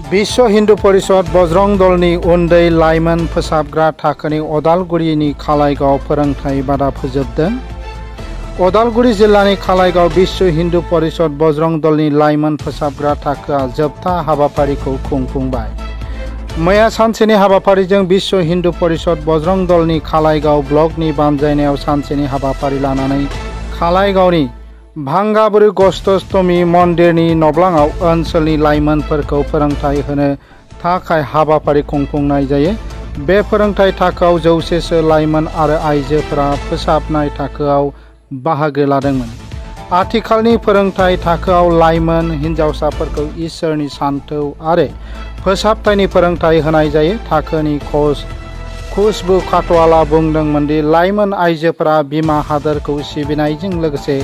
विश्व हिंदू परिषद बजरंग दलनि उन्दै लाइमोन फोसाबग्रा थाखोनि अदालगुरिनि खालाइगाव फोरोंथाय बादा फोजोबदों। अदालगुरि जिल्लानि खालाइगाव विश्व हिंदू परिषद बजरंग दलनि लाइमोन फोसाबग्रा थाखोआ जोबथा हाबाफारिखौ खुंफुंबाय। मैया सानसेनि हाबाफारिजों विश्व हिंदू परिषद बजरंग दलनि खालाइगाव ब्लकनि बानजायनायाव सानसेनि हाबाफारि लानानै खालाइगावनि भांगाबुरि गस्थस्थमी मन्दिरनि नब्लाङाव ओनसोलनि लाइमोनफोरखौ फोरोंथाय होनो थाखाय हाबाफारि खुंफुंनाय जायो। बे फोरोंथाय थाखोआव 100सो लाइमोन आरो आइजोफोरा फोसाबनाय थाखोआव बाहागो लादोंमोन। आथिखालनि फोरोंथाय थाखोआव लाइमोन हिन्जावसाफोरखौ इसोरनि सानथौ आरो फोसाबथायनि फोरोंथाय होनाय जायो। थाखोनि कच खुशबु खाटवाला बुंदोंमोन दि लाइमोन आइजोफोरा बिमा हादोरखौ सिबिनायजों लोगोसे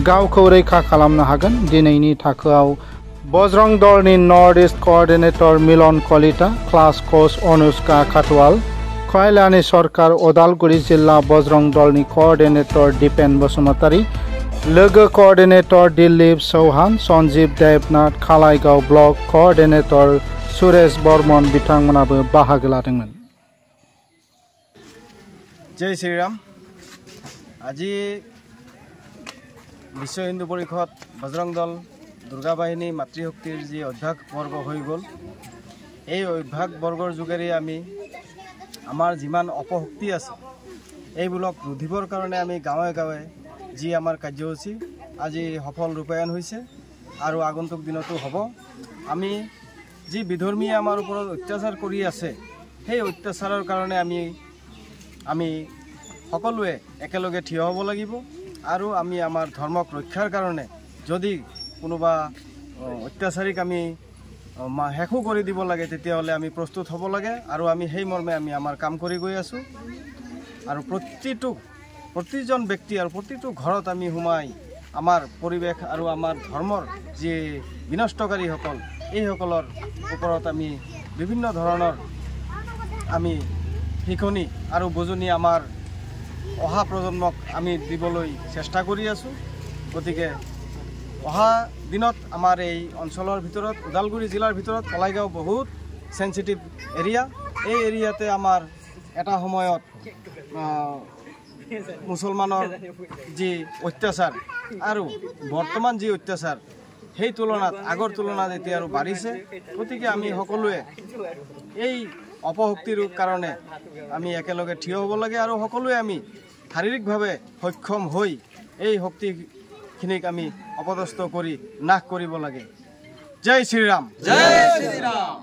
गावखौ रैखा खालामनो हागोन। दिनैनि थाखोआव बजरंग दलनि north east coordinator Milan Kalita, class कच अनुष्का खाटवाल, खयलानि सरकार अदालगुरि जिल्ला बजरंग दलनि कोअर्डिनेटर दीपेन बसुमतारी, लोगो coordinator Dilip Chauhan, Sanjeev Debnath, Khalaigaon block coordinator Suresh Barman बिथांमोनाबो बाहागो लादोंमोन। जय श्रीराम। আজি विश्व हिंदू परिषद बजरंग दल दुर्गा बाहिनी मातृशक्तिर जी अभ्यास बर्ग हो गल, এই অভ্যাস বৰ্গৰ যোগেৰে আমি আমাৰ যিমান অপশক্তি আছে এইবিলাক ৰোধিবৰ কাৰণে আমি গাঁৱে গাঁৱে যি আমাৰ কাৰ্যসূচী আজি সফল ৰূপায়ণ হৈছে আৰু আগন্তুক দিনতো হ'ব। আমি যি বিধৰ্মীয়ে আমাৰ ওপৰত অত্যাচাৰ কৰি আছে সেই অত্যাচাৰৰ কাৰণে আমি সকলোৱে একেলগে থিয় হ'ব লাগিব আৰু আমি আমাৰ ধৰ্মক ৰক্ষাৰ কাৰণে যদি কোনোবা অত্যাচাৰীক আমি শেষো কৰি দিব লাগে তেতিয়াহ'লে আমি প্ৰস্তুত হ'ব লাগে আৰু আমি সেই মৰ্মে আমি আমাৰ কাম কৰি গৈ আছোঁ। আৰু প্ৰতিজন ব্যক্তি আৰু প্ৰতিটো ঘৰত আমি সোমাই আমাৰ পৰিৱেশ আৰু আমাৰ ধৰ্মৰ যি বিনষ্টকাৰীসকল এইসকলৰ ওপৰত আমি বিভিন্ন ধৰণৰ আমি শিকনি আৰু বুজনি আমাৰ অহা প্ৰজন্মক আমি দিবলৈ চেষ্টা কৰি আছোঁ। গতিকে অহা দিনত আমাৰ এই অঞ্চলৰ ভিতৰত ওদালগুৰি জিলাৰ ভিতৰত কলাইগাঁও বহুত সেন্সিটিভ এৰিয়া। এই এৰিয়াতে আমাৰ এটা সময়ত মুছলমানৰ যি অত্যাচাৰ আৰু বৰ্তমান যি অত্যাচাৰ সেই তুলনাত আগৰ তুলনাত এতিয়া আৰু বাঢ়িছে। গতিকে আমি সকলোৱে এই অপশক্তিৰ কাৰণে আমি একেলগে থিয় হ'ব লাগে আৰু সকলোৱে আমি শাৰীৰিকভাৱে সক্ষম হৈ এই শক্তিখিনিক আমি অপদস্থ কৰি নাশ কৰিব লাগে। জয় শ্ৰীৰাম। জয় শ্ৰীৰাম।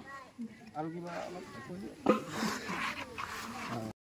আৰু কিবা